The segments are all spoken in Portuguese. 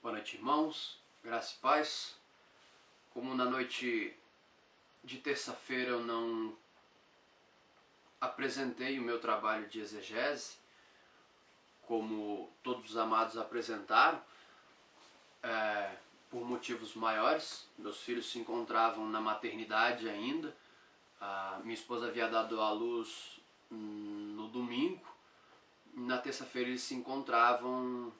Boa noite, irmãos, graça e paz. Como na noite de terça-feira eu não apresentei o meu trabalho de exegese, como todos os amados apresentaram, por motivos maiores. Meus filhos se encontravam na maternidade ainda. Minha esposa havia dado à luz no domingo. Na terça-feira eles se encontravam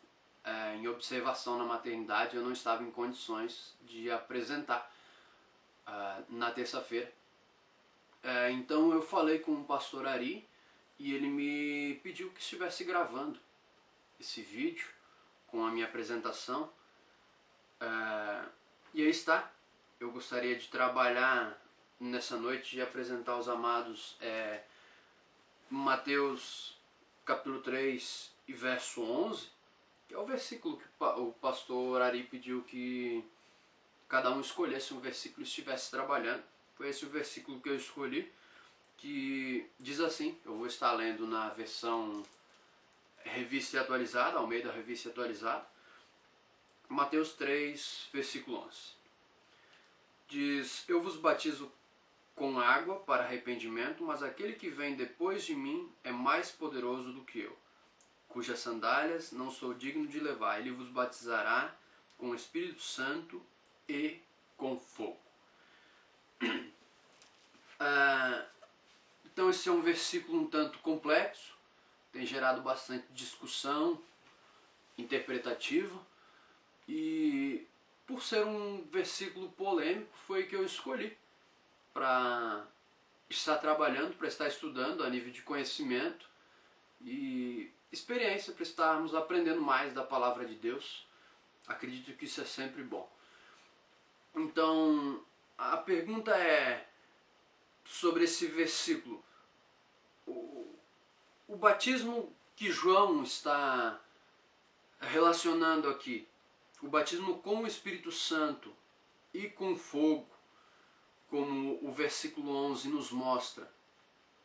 em observação na maternidade. Eu não estava em condições de apresentar na terça-feira. Então eu falei com o pastor Ari e ele me pediu que estivesse gravando esse vídeo com a minha apresentação. E aí está. Eu gostaria de trabalhar nessa noite e apresentar aos amados Mateus capítulo 3 e verso 11, que é o versículo que o pastor Ari pediu que cada um escolhesse um versículo e estivesse trabalhando. Foi esse o versículo que eu escolhi, que diz assim. Eu vou estar lendo na versão revista e atualizada, Almeida Revista e Atualizada. Mateus 3, versículo 11. Diz: Eu vos batizo com água para arrependimento, mas aquele que vem depois de mim é mais poderoso do que eu, cujas sandálias não sou digno de levar. Ele vos batizará com o Espírito Santo e com fogo. Então esse é um versículo um tanto complexo, tem gerado bastante discussão interpretativa, e por ser um versículo polêmico foi que eu escolhi para estar trabalhando, para estar estudando a nível de conhecimento e experiência, para estarmos aprendendo mais da palavra de Deus. Acredito que isso é sempre bom. Então a pergunta é sobre esse versículo. O batismo que João está relacionando aqui, o batismo com o Espírito Santo e com fogo, como o versículo 11 nos mostra,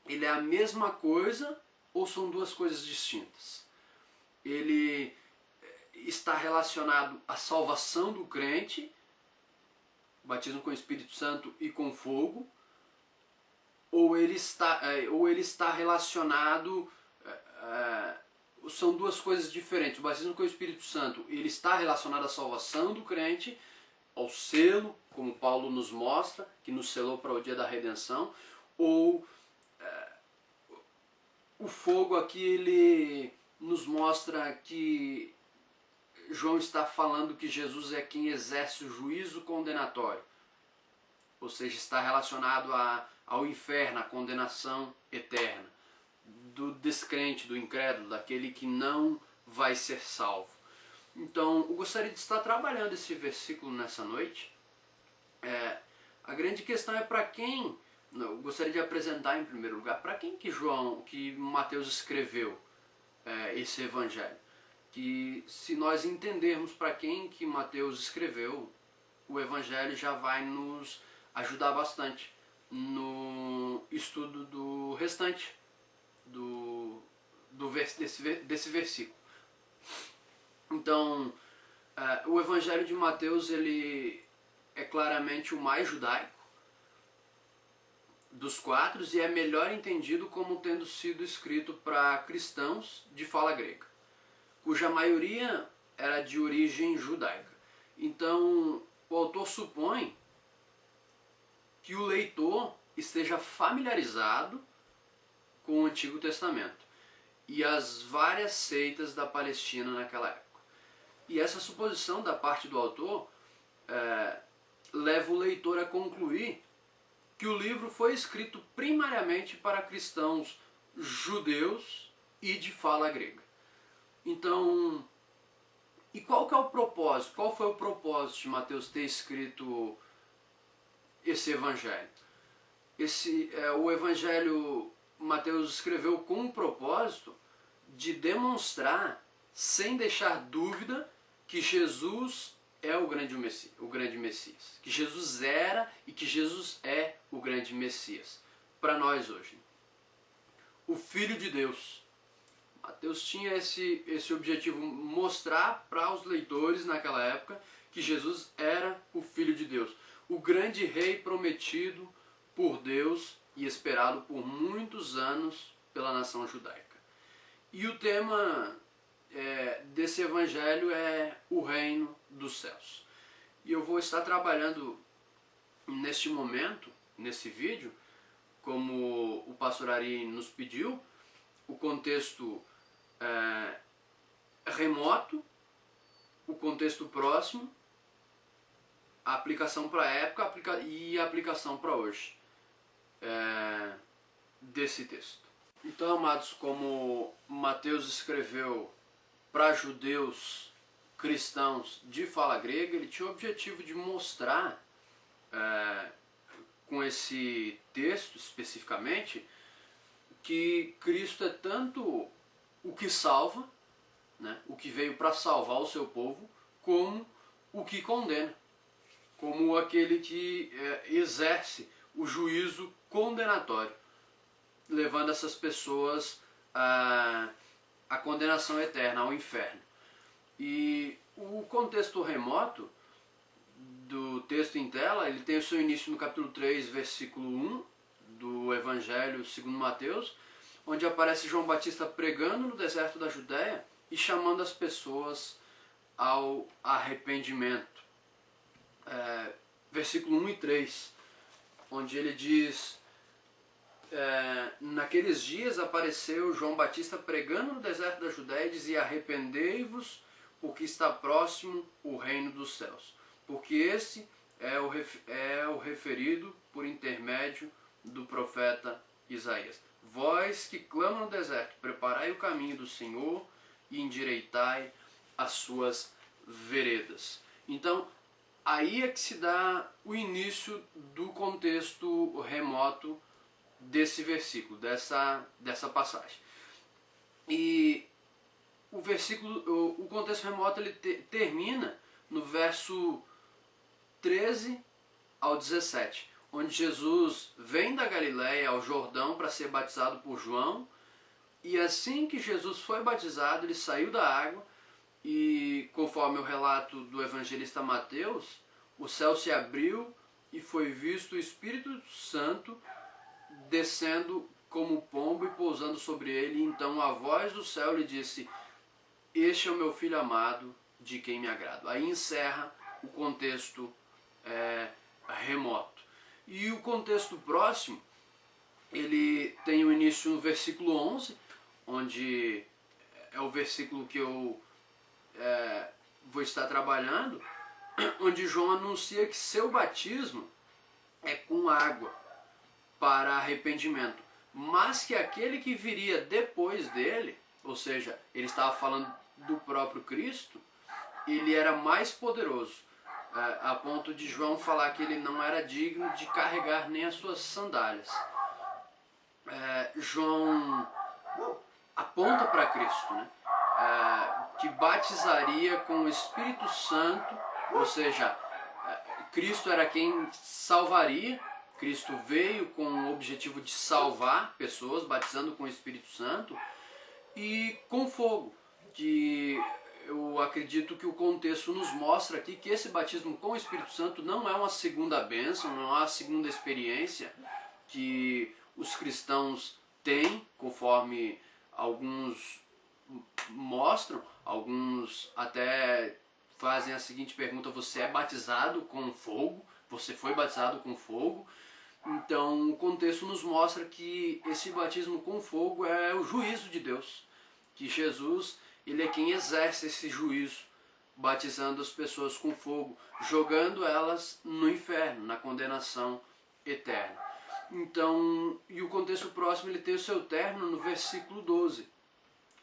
ele é a mesma coisa ou são duas coisas distintas? Ele está relacionado à salvação do crente, batismo com o Espírito Santo e com fogo, ou ele está relacionado, são duas coisas diferentes. O batismo com o Espírito Santo, ele está relacionado à salvação do crente, ao selo, como Paulo nos mostra, que nos selou para o dia da redenção, ou o fogo aqui ele nos mostra que João está falando que Jesus é quem exerce o juízo condenatório, ou seja, está relacionado ao inferno, à condenação eterna do descrente, do incrédulo, daquele que não vai ser salvo. Então, eu gostaria de estar trabalhando esse versículo nessa noite. A grande questão é para quem, eu gostaria de apresentar em primeiro lugar, para quem que Mateus escreveu esse evangelho. Que se nós entendermos para quem que Mateus escreveu, o evangelho já vai nos ajudar bastante no estudo do restante desse versículo. Então, o evangelho de Mateus ele é claramente o mais judaico dos quatro e é melhor entendido como tendo sido escrito para cristãos de fala grega, cuja maioria era de origem judaica. Então, o autor supõe que o leitor esteja familiarizado com o Antigo Testamento e as várias seitas da Palestina naquela época. E essa suposição da parte do autor leva o leitor a concluir que o livro foi escrito primariamente para cristãos judeus e de fala grega. Então, e qual que é o propósito? Qual foi o propósito de Mateus ter escrito esse evangelho? O evangelho Mateus escreveu com o propósito de demonstrar, sem deixar dúvida, que Jesus é o grande Messias. Que Jesus era e que Jesus é o grande Messias para nós hoje. O Filho de Deus, Mateus tinha esse objetivo, mostrar para os leitores naquela época que Jesus era o Filho de Deus, o grande rei prometido por Deus e esperado por muitos anos pela nação judaica. E o tema desse evangelho é o reino dos céus. E eu vou estar trabalhando neste momento, nesse vídeo, como o pastor Ari nos pediu, o contexto remoto, o contexto próximo, a aplicação para a época e a aplicação para hoje desse texto. Então, amados, como Mateus escreveu para judeus cristãos de fala grega, ele tinha o objetivo de mostrar, com esse texto especificamente, que Cristo é tanto o que salva, né, o que veio para salvar o seu povo, como o que condena, como aquele que exerce o juízo condenatório, levando essas pessoas à condenação eterna, ao inferno. E o contexto remoto do texto em tela, ele tem o seu início no capítulo 3, versículo 1 do Evangelho segundo Mateus, onde aparece João Batista pregando no deserto da Judéia e chamando as pessoas ao arrependimento. Versículo 1 e 3, onde ele diz: naqueles dias apareceu João Batista pregando no deserto da Judéia e dizia: arrependei-vos, porque está próximo o reino dos céus. Porque esse é o referido por intermédio do profeta Isaías. Vós que clamam no deserto, preparai o caminho do Senhor e endireitai as suas veredas. Então, aí é que se dá o início do contexto remoto desse versículo, dessa passagem. E o contexto remoto ele termina no verso 13 ao 17, onde Jesus vem da Galiléia ao Jordão para ser batizado por João, e assim que Jesus foi batizado, ele saiu da água e, conforme o relato do evangelista Mateus, o céu se abriu e foi visto o Espírito Santo descendo como pombo e pousando sobre ele. Então a voz do céu lhe disse: este é o meu filho amado, de quem me agrado. Aí encerra o contexto remoto. E o contexto próximo, ele tem o início no versículo 11, onde é o versículo que eu vou estar trabalhando, onde João anuncia que seu batismo é com água para arrependimento, mas que aquele que viria depois dele, ou seja, ele estava falando do próprio Cristo, ele era mais poderoso, a ponto de João falar que ele não era digno de carregar nem as suas sandálias. João aponta para Cristo, né? Que batizaria com o Espírito Santo, ou seja, Cristo era quem salvaria. Cristo veio com o objetivo de salvar pessoas, batizando com o Espírito Santo e com fogo, que eu acredito que o contexto nos mostra aqui que esse batismo com o Espírito Santo não é uma segunda bênção, não é uma segunda experiência que os cristãos têm, conforme alguns mostram, alguns até fazem a seguinte pergunta: você é batizado com fogo? Você foi batizado com fogo? Então o contexto nos mostra que esse batismo com fogo é o juízo de Deus, que Jesus, ele é quem exerce esse juízo, batizando as pessoas com fogo, jogando elas no inferno, na condenação eterna. Então, e o contexto próximo ele tem o seu término no versículo 12,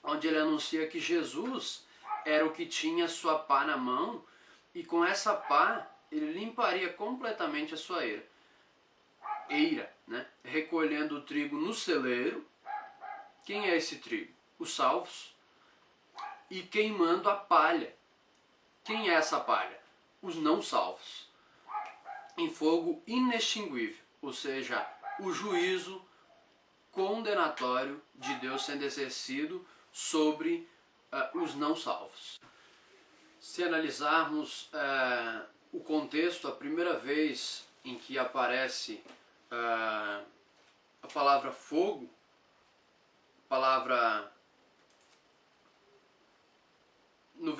onde ele anuncia que Jesus era o que tinha sua pá na mão, e com essa pá ele limparia completamente a sua eira, né? Recolhendo o trigo no celeiro. Quem é esse trigo? Os salvos. E queimando a palha. Quem é essa palha? Os não salvos. Em fogo inextinguível, ou seja, o juízo condenatório de Deus sendo exercido sobre os não salvos. Se analisarmos o contexto, a primeira vez em que aparece a palavra fogo,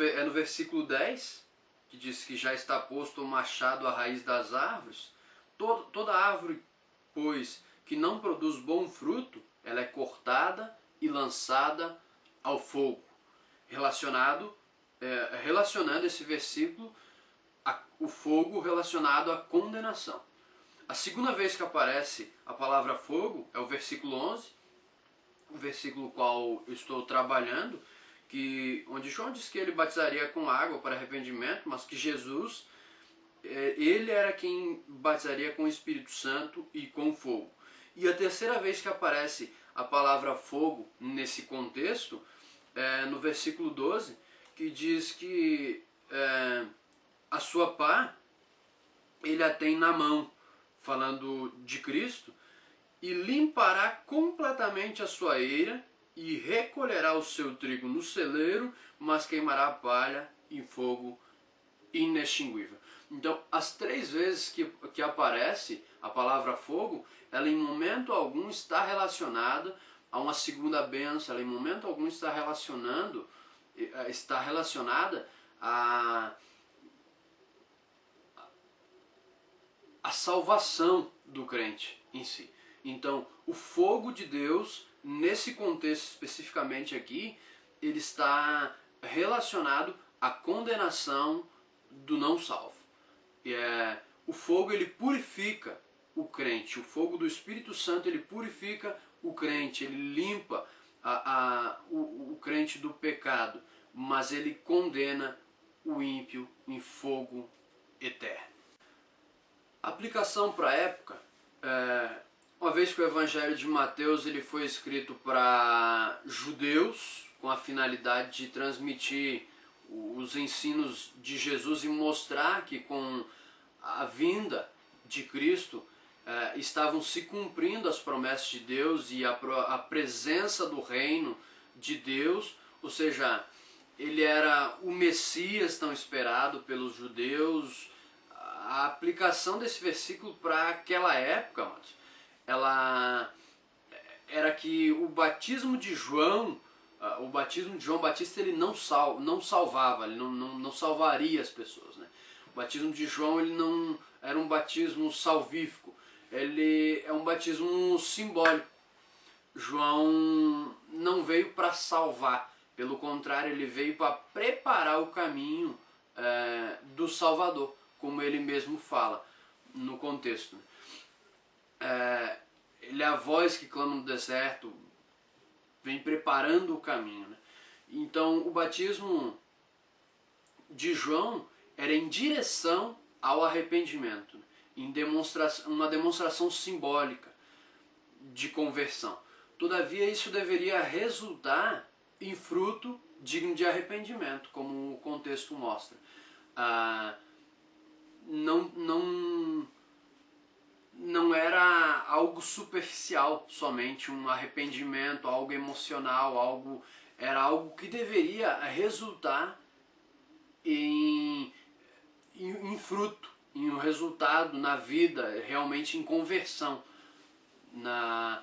é no versículo 10, que diz que já está posto o machado à raiz das árvores. Toda árvore, pois, que não produz bom fruto, ela é cortada e lançada ao fogo. Relacionando esse versículo, o fogo relacionado à condenação. A segunda vez que aparece a palavra fogo é o versículo 11, o versículo qual eu estou trabalhando, onde João diz que ele batizaria com água para arrependimento, mas que Jesus, ele era quem batizaria com o Espírito Santo e com fogo. E a terceira vez que aparece a palavra fogo nesse contexto é no versículo 12, que diz que a sua pá ele a tem na mão, falando de Cristo, e limpará completamente a sua eira e recolherá o seu trigo no celeiro, mas queimará a palha em fogo inextinguível. Então, as 3 vezes que aparece a palavra fogo, ela em momento algum está relacionada a uma segunda bênção, ela em momento algum está relacionada a salvação do crente em si. Então, o fogo de Deus, nesse contexto especificamente aqui, ele está relacionado à condenação do não salvo. O fogo ele purifica o crente, o fogo do Espírito Santo ele purifica o crente, ele limpa o crente do pecado, mas ele condena o ímpio em fogo eterno. A aplicação para a época, uma vez que o Evangelho de Mateus ele foi escrito para judeus, com a finalidade de transmitir os ensinos de Jesus e mostrar que com a vinda de Cristo estavam se cumprindo as promessas de Deus e a presença do reino de Deus, ou seja, ele era o Messias tão esperado pelos judeus. A aplicação desse versículo para aquela época, ela era que o batismo de João Batista, ele não salvava, ele não salvaria as pessoas, né? O batismo de João ele não era um batismo salvífico, ele é um batismo simbólico. João não veio para salvar, pelo contrário, ele veio para preparar o caminho do Salvador, como ele mesmo fala no contexto. Ele é a voz que clama no deserto, vem preparando o caminho, né? Então o batismo de João era em direção ao arrependimento, né? Uma demonstração simbólica de conversão. Todavia isso deveria resultar em fruto digno de arrependimento, como o contexto mostra. Não era algo superficial, somente um arrependimento, algo emocional, era algo que deveria resultar em fruto, em um resultado na vida, realmente em conversão na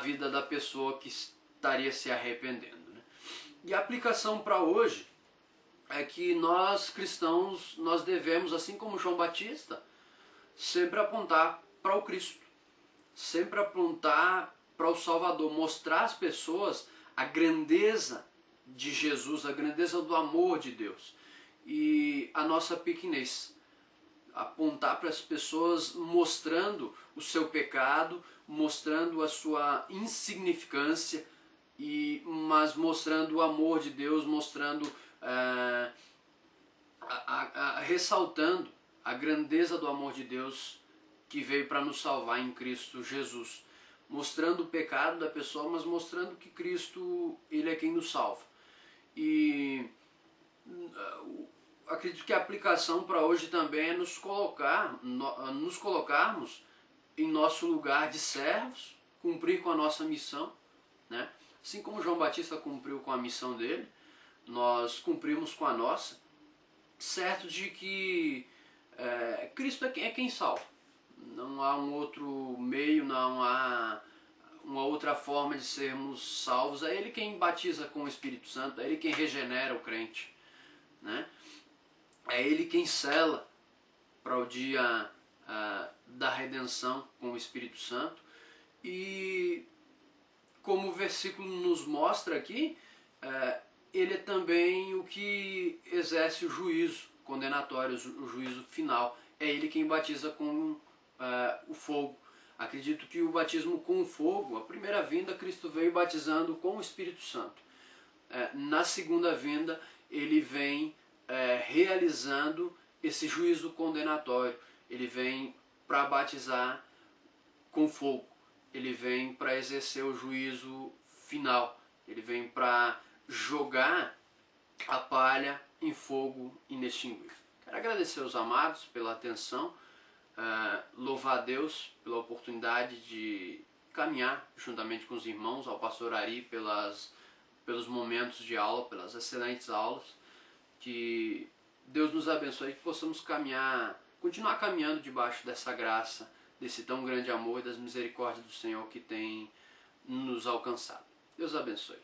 vida da pessoa que estaria se arrependendo, né? E a aplicação para hoje é que nós cristãos, nós devemos, assim como João Batista, sempre apontar para o Cristo, sempre apontar para o Salvador, mostrar às pessoas a grandeza de Jesus, a grandeza do amor de Deus e a nossa pequenez. Apontar para as pessoas mostrando o seu pecado, mostrando a sua insignificância, mas mostrando o amor de Deus, mostrando, ressaltando a grandeza do amor de Deus que veio para nos salvar em Cristo Jesus. Mostrando o pecado da pessoa, mas mostrando que Cristo, ele é quem nos salva. E acredito que a aplicação para hoje também é nos colocarmos em nosso lugar de servos, cumprir com a nossa missão, né? Assim como João Batista cumpriu com a missão dele, nós cumprimos com a nossa, certo de que Cristo é quem salva. Não há um outro meio, não há uma outra forma de sermos salvos. É Ele quem batiza com o Espírito Santo, é Ele quem regenera o crente, né? É Ele quem sela para o dia da redenção com o Espírito Santo. E como o versículo nos mostra aqui, Ele é também o que exerce o juízo condenatório, o juízo final. É Ele quem batiza com o fogo. Acredito que o batismo com o fogo, a primeira vinda, Cristo veio batizando com o Espírito Santo. Na segunda vinda, Ele vem realizando esse juízo condenatório. Ele vem para batizar com fogo. Ele vem para exercer o juízo final. Ele vem para jogar a palha em fogo inextinguível. Quero agradecer aos amados pela atenção, louvar a Deus pela oportunidade de caminhar juntamente com os irmãos, ao pastor Ari pelos momentos de aula, pelas excelentes aulas. Que Deus nos abençoe e que possamos continuar caminhando debaixo dessa graça, desse tão grande amor e das misericórdias do Senhor que tem nos alcançado. Deus abençoe.